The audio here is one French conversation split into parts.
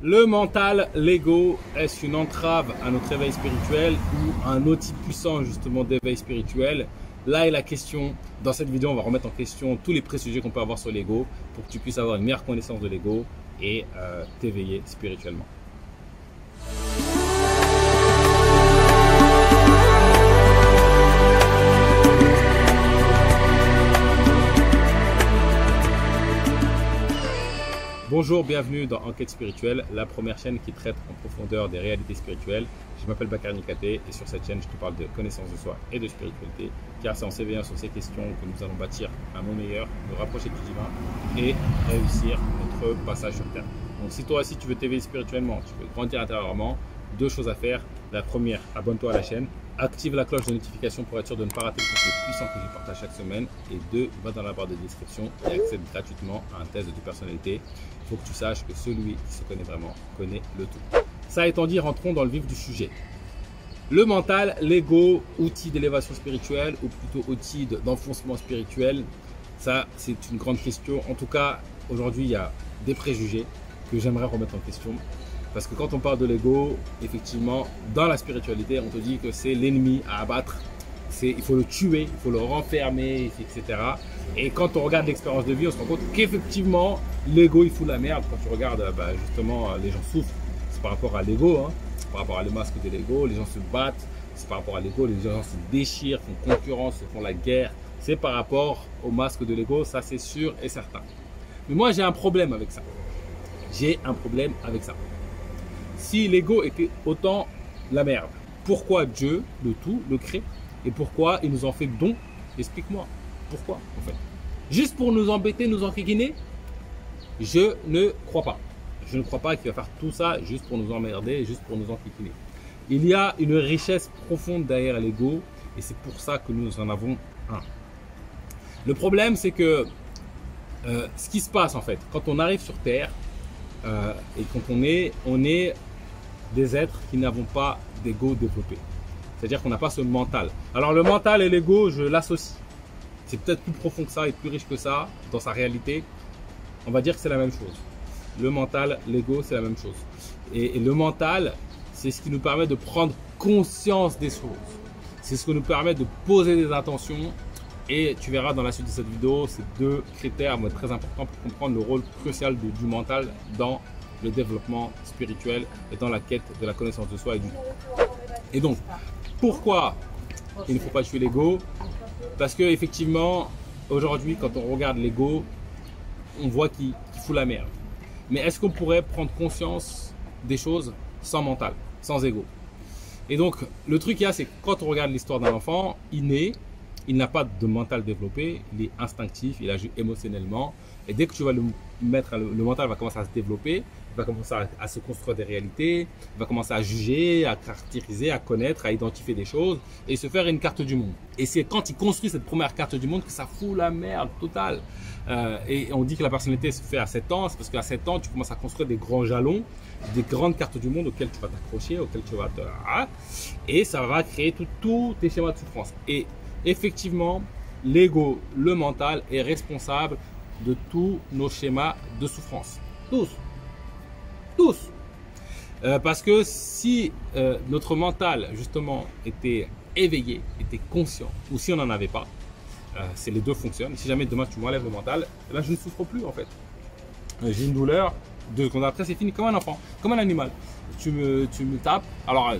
Le mental, l'ego, est-ce une entrave à notre éveil spirituel ou un outil puissant justement d'éveil spirituel? Là est la question. Dans cette vidéo, on va remettre en question tous les préjugés qu'on peut avoir sur l'ego pour que tu puisses avoir une meilleure connaissance de l'ego et t'éveiller spirituellement. Bonjour, bienvenue dans Enquête spirituelle, la première chaîne qui traite en profondeur des réalités spirituelles. Je m'appelle Bakar Nikaté et sur cette chaîne, je te parle de connaissance de soi et de spiritualité, car c'est en s'éveillant sur ces questions que nous allons bâtir un monde meilleur, nous rapprocher du divin et réussir notre passage sur Terre. Donc si toi aussi tu veux t'éveiller spirituellement, tu veux grandir intérieurement, deux choses à faire. La première, abonne-toi à la chaîne, active la cloche de notification pour être sûr de ne pas rater le contenu puissant que je partage chaque semaine. Et deux, va dans la barre de description et accède gratuitement à un test de personnalité. Il faut que tu saches que celui qui se connaît vraiment connaît le tout. Ça étant dit, rentrons dans le vif du sujet. Le mental, l'ego, outil d'élévation spirituelle ou plutôt outil d'enfoncement spirituel, ça c'est une grande question. En tout cas, aujourd'hui, il y a des préjugés que j'aimerais remettre en question. Parce que quand on parle de l'ego, effectivement, dans la spiritualité, on te dit que c'est l'ennemi à abattre. Il faut le tuer, il faut le renfermer, etc. Et quand on regarde l'expérience de vie, on se rend compte qu'effectivement, l'ego, il fout la merde. Quand tu regardes, justement, les gens souffrent. C'est par rapport à l'ego, hein. C'est par rapport à le masque de l'ego. Les gens se battent. C'est par rapport à l'ego. Les gens se déchirent, font concurrence, font la guerre. C'est par rapport au masque de l'ego. Ça, c'est sûr et certain. Mais moi, j'ai un problème avec ça. J'ai un problème avec ça. Si l'ego était autant la merde, pourquoi Dieu, le tout, le crée? Et pourquoi il nous en fait don? Explique-moi. Pourquoi, en fait? Juste pour nous embêter, nous enquiquiner? Je ne crois pas. Je ne crois pas qu'il va faire tout ça juste pour nous emmerder, juste pour nous enquiquiner. Il y a une richesse profonde derrière l'ego et c'est pour ça que nous en avons un. Le problème, c'est que ce qui se passe, en fait, quand on arrive sur Terre et quand on est des êtres qui n'avons pas d'ego développé. C'est-à-dire qu'on n'a pas ce mental. Alors le mental et l'ego, je l'associe. C'est peut-être plus profond que ça et plus riche que ça dans sa réalité. On va dire que c'est la même chose. Le mental, l'ego, c'est la même chose. Et le mental, c'est ce qui nous permet de prendre conscience des choses. C'est ce qui nous permet de poser des intentions. Et tu verras dans la suite de cette vidéo, ces deux critères vont être très importants pour comprendre le rôle crucial du mental dans le développement spirituel et dans la quête de la connaissance de soi et du tout. Et donc, pourquoi il ne faut pas tuer l'ego? Parce que effectivement, aujourd'hui, quand on regarde l'ego, on voit qu'il fout la merde. Mais est-ce qu'on pourrait prendre conscience des choses sans mental, sans ego? Et donc, le truc qu'il y a, c'est que quand on regarde l'histoire d'un enfant, il naît, il n'a pas de mental développé, il est instinctif, il agit émotionnellement. Et dès que tu vas le mettre, le mental va commencer à se développer, il va commencer à se construire des réalités, il va commencer à juger, à caractériser, à connaître, à identifier des choses et se faire une carte du monde. Et c'est quand il construit cette première carte du monde que ça fout la merde totale. Et on dit que la personnalité se fait à 7 ans, c'est parce qu'à 7 ans, tu commences à construire des grands jalons, des grandes cartes du monde auxquelles tu vas t'accrocher, auxquelles tu vas te... Et ça va créer tous tes schémas de souffrance. Et effectivement, l'ego, le mental est responsable de tous nos schémas de souffrance. Tous. Tous. Parce que si notre mental, justement, était éveillé, était conscient, ou si on n'en avait pas, c'est les deux fonctionnent. Si jamais demain tu m'enlèves le mental, eh ben, je ne souffre plus en fait. J'ai une douleur, 2 secondes après c'est fini, comme un enfant, comme un animal. Tu me tapes, alors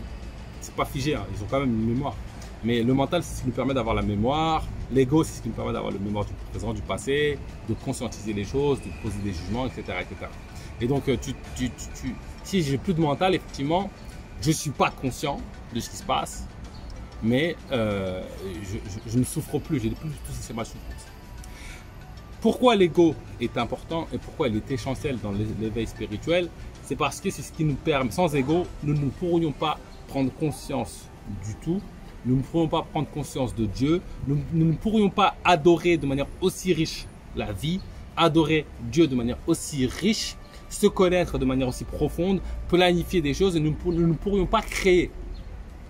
c'est pas figé, hein, ils ont quand même une mémoire. Mais le mental, c'est ce qui nous permet d'avoir la mémoire. L'ego, c'est ce qui nous permet d'avoir la mémoire du présent, du passé, de conscientiser les choses, de poser des jugements, etc. etc. Et donc, si j'ai plus de mental, effectivement, je ne suis pas conscient de ce qui se passe, mais je ne souffre plus, j'ai plus tous ces souffrances. Pourquoi l'ego est important et pourquoi il est essentiel dans l'éveil spirituel? C'est parce que c'est ce qui nous permet, sans ego, nous ne pourrions pas prendre conscience du tout. Nous ne pourrions pas prendre conscience de Dieu. Nous ne pourrions pas adorer de manière aussi riche la vie, adorer Dieu de manière aussi riche, se connaître de manière aussi profonde, planifier des choses et nous ne pourrions pas créer.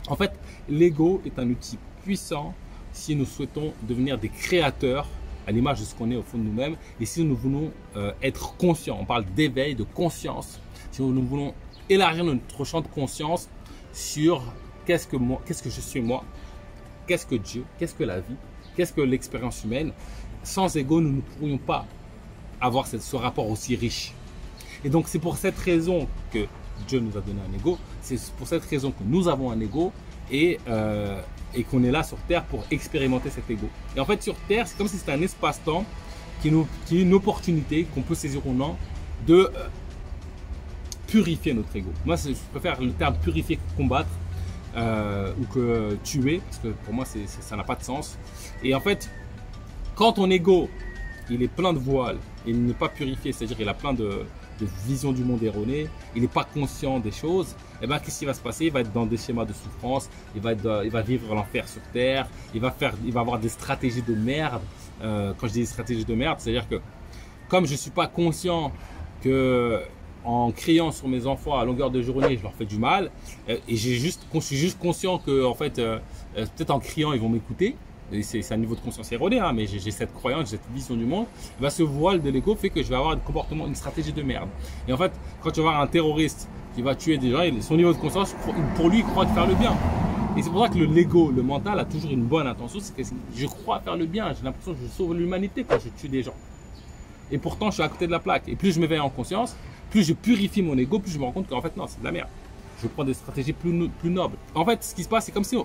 En fait, l'ego est un outil puissant si nous souhaitons devenir des créateurs à l'image de ce qu'on est au fond de nous-mêmes et si nous voulons être conscients. On parle d'éveil, de conscience. si nous voulons élargir notre champ de conscience sur qu'est-ce que je suis moi, qu'est-ce que Dieu, qu'est-ce que la vie, qu'est-ce que l'expérience humaine. Sans ego, nous ne pourrions pas avoir ce rapport aussi riche. Et donc, c'est pour cette raison que Dieu nous a donné un ego. C'est pour cette raison que nous avons un ego et qu'on est là sur Terre pour expérimenter cet ego. Et en fait, sur Terre, c'est comme si c'était un espace-temps qui est une opportunité qu'on peut saisir ou non de purifier notre ego. Moi, je préfère le terme purifier que combattre ou que tuer, parce que pour moi, ça n'a pas de sens. Et en fait, quand ton ego, il est plein de voiles, il n'est pas purifié, c'est-à-dire qu'il a plein de vision du monde erronée, il n'est pas conscient des choses, et ben qu'est-ce qui va se passer? Il va être dans des schémas de souffrance, il va vivre l'enfer sur terre, il va avoir des stratégies de merde. Quand je dis stratégies de merde, c'est-à-dire que comme je suis pas conscient que en criant sur mes enfants à longueur de journée, je leur fais du mal, et je suis juste conscient que en fait, peut-être en criant ils vont m'écouter. C'est un niveau de conscience erroné, hein, mais j'ai cette croyance, j'ai cette vision du monde. Bah, ce voile de l'ego fait que je vais avoir un comportement, une stratégie de merde. Et en fait, quand tu vas voir un terroriste qui va tuer des gens, son niveau de conscience, pour lui, il croit faire le bien. Et c'est pour ça que l'ego, le mental, a toujours une bonne intention. C'est que je crois faire le bien. J'ai l'impression que je sauve l'humanité quand je tue des gens. Et pourtant, je suis à côté de la plaque. Et plus je m'éveille en conscience, plus je purifie mon ego, plus je me rends compte qu'en fait, non, c'est de la merde. Je prends des stratégies plus nobles. En fait, ce qui se passe, c'est comme si,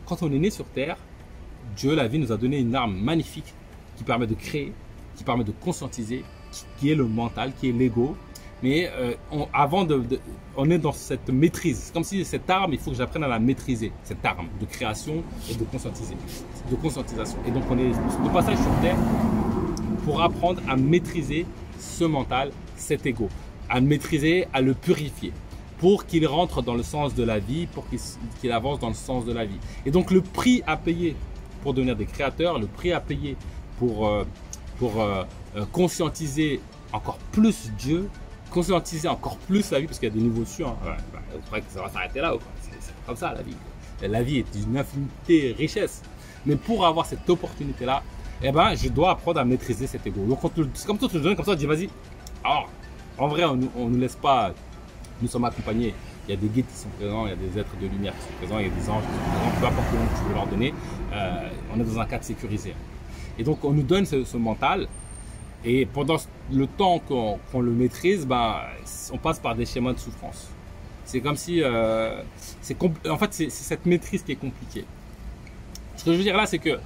quand on est né sur Terre, Dieu, la vie, nous a donné une arme magnifique qui permet de créer, qui permet de conscientiser, qui est le mental, qui est l'ego. Mais on est dans cette maîtrise. C'est comme si cette arme, il faut que j'apprenne à la maîtriser, cette arme de création et de conscientisation. Et donc, on est de passage sur Terre pour apprendre à maîtriser ce mental, cet ego, à le maîtriser, à le purifier, pour qu'il rentre dans le sens de la vie, pour qu'il avance dans le sens de la vie. Et donc, le prix à payer pour devenir des créateurs, le prix à payer pour conscientiser encore plus Dieu, conscientiser encore plus la vie, parce qu'il y a des niveaux dessus. Hein. Ouais, vous croyez que ça va s'arrêter là ou quoi? C'est comme ça la vie. La vie est une infinité richesse. Mais pour avoir cette opportunité-là, eh ben, je dois apprendre à maîtriser cet ego. Donc, c'est comme toi, tu te donnes comme ça, tu dis vas-y. Alors, en vrai, on ne nous laisse pas, nous sommes accompagnés. Il y a des guides qui sont présents, il y a des êtres de lumière qui sont présents, il y a des anges qui sont présents, peu importe le nom que tu veux leur donner, on est dans un cadre sécurisé. Et donc, on nous donne ce mental, et pendant le temps qu'on le maîtrise, ben, on passe par des schémas de souffrance. C'est comme si, en fait, c'est cette maîtrise qui est compliquée. Ce que je veux dire là, c'est que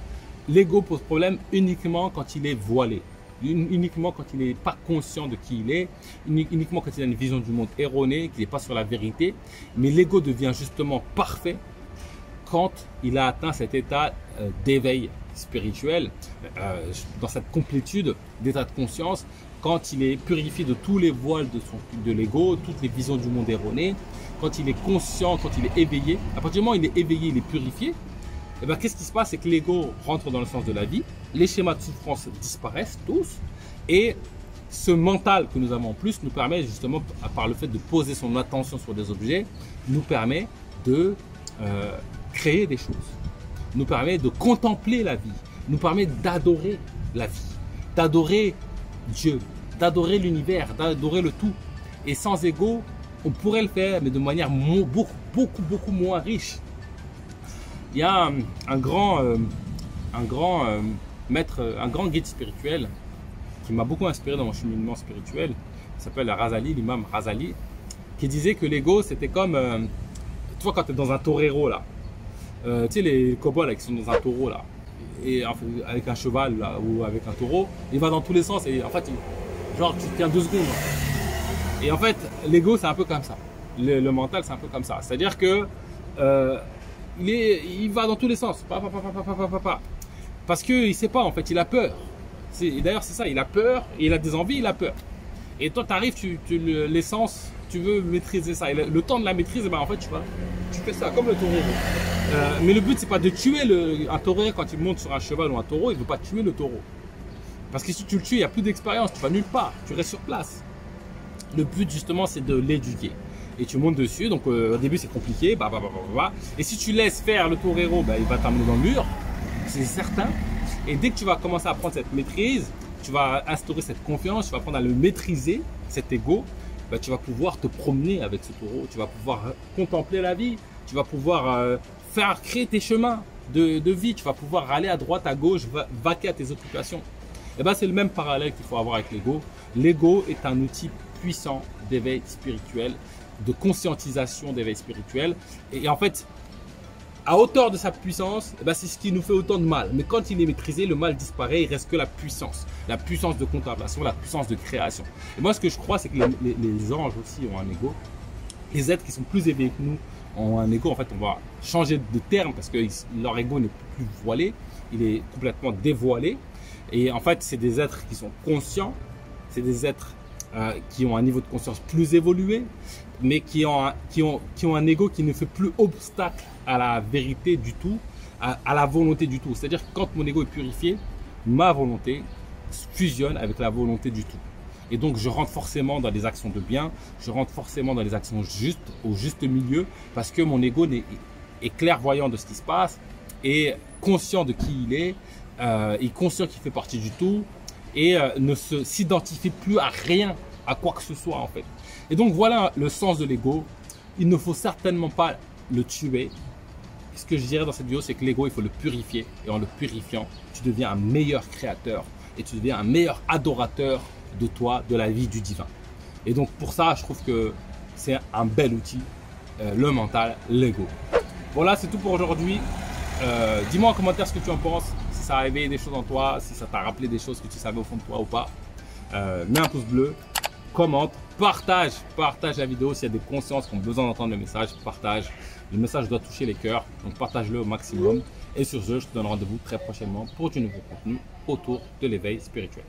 l'ego pose problème uniquement quand il est voilé. Uniquement quand il n'est pas conscient de qui il est, uniquement quand il a une vision du monde erronée, qu'il n'est pas sur la vérité. Mais l'ego devient justement parfait quand il a atteint cet état d'éveil spirituel, dans cette complétude d'état de conscience, quand il est purifié de tous les voiles de l'ego, toutes les visions du monde erroné, quand il est conscient, quand il est éveillé. À partir du moment où il est éveillé, il est purifié. Et ben, qu'est-ce qui se passe? C'est que l'ego rentre dans le sens de la vie, les schémas de souffrance disparaissent tous, et ce mental que nous avons en plus nous permet justement, par le fait de poser son attention sur des objets, nous permet de créer des choses, nous permet de contempler la vie, nous permet d'adorer la vie, d'adorer Dieu, d'adorer l'univers, d'adorer le tout. Et sans ego, on pourrait le faire, mais de manière beaucoup moins riche. Il y a un grand maître, un grand guide spirituel qui m'a beaucoup inspiré dans mon cheminement spirituel. Il s'appelle Razali, l'imam Razali, qui disait que l'ego c'était comme, tu vois quand tu es dans un torero là, tu sais les cow-boys qui sont dans un taureau là, et avec un cheval là, ou avec un taureau, il va dans tous les sens et en fait, genre tu tiens 2 secondes. Et en fait, l'ego c'est un peu comme ça, le mental c'est un peu comme ça, c'est-à-dire que il va dans tous les sens, parce qu'il ne sait pas en fait, il a peur. D'ailleurs c'est ça, il a peur, et il a des envies, il a peur. Et toi tu arrives, l'essence, tu veux maîtriser ça. Et le temps de la maîtrise, ben, en fait tu fais ça comme le taureau. Mais le but c'est pas de tuer un taureau quand il monte sur un cheval ou un taureau, il ne veut pas tuer le taureau. Parce que si tu le tues, il n'y a plus d'expérience, tu vas nulle part, tu restes sur place. Le but justement c'est de l'éduquer. Et tu montes dessus, donc au début c'est compliqué, et si tu laisses faire le torero, il va t'amener dans le mur, c'est certain. Et dès que tu vas commencer à prendre cette maîtrise, tu vas instaurer cette confiance, tu vas apprendre à le maîtriser, cet ego, bah, tu vas pouvoir te promener avec ce taureau, tu vas pouvoir contempler la vie, tu vas pouvoir faire créer tes chemins de vie, tu vas pouvoir aller à droite, à gauche, vaquer à tes occupations. Et ben, c'est le même parallèle qu'il faut avoir avec l'ego. L'ego est un outil puissant d'éveil spirituel, de conscientisation d'éveil spirituel. Et en fait, à hauteur de sa puissance, eh ben, c'est ce qui nous fait autant de mal. Mais quand il est maîtrisé, le mal disparaît, il reste que la puissance de contemplation, la puissance de création. Et moi, ce que je crois, c'est que les anges aussi ont un ego. Les êtres qui sont plus éveillés que nous ont un ego. En fait, on va changer de terme parce que leur ego n'est plus voilé, il est complètement dévoilé. Et en fait, c'est des êtres qui sont conscients, c'est des êtres qui ont un niveau de conscience plus évolué, mais qui ont un ego qui ne fait plus obstacle à la vérité du tout, à la volonté du tout. C'est-à-dire que quand mon ego est purifié, ma volonté fusionne avec la volonté du tout. Et donc, je rentre forcément dans des actions de bien, je rentre forcément dans des actions justes, au juste milieu, parce que mon ego est clairvoyant de ce qui se passe, est conscient de qui il est conscient qu'il fait partie du tout, et ne s'identifie plus à rien, à quoi que ce soit en fait. Et donc, voilà le sens de l'ego. Il ne faut certainement pas le tuer. Ce que je dirais dans cette vidéo, c'est que l'ego, il faut le purifier. Et en le purifiant, tu deviens un meilleur créateur et tu deviens un meilleur adorateur de toi, de la vie, du divin. Et donc, pour ça, je trouve que c'est un bel outil, le mental, l'ego. Voilà, c'est tout pour aujourd'hui. Dis-moi en commentaire ce que tu en penses, si ça a réveillé des choses en toi, si ça t'a rappelé des choses que tu savais au fond de toi ou pas. Mets un pouce bleu, commente, partage la vidéo. S'il y a des consciences qui ont besoin d'entendre le message, partage. Le message doit toucher les cœurs, donc partage-le au maximum. Et sur ce, je te donne rendez-vous très prochainement pour du nouveau contenu autour de l'éveil spirituel.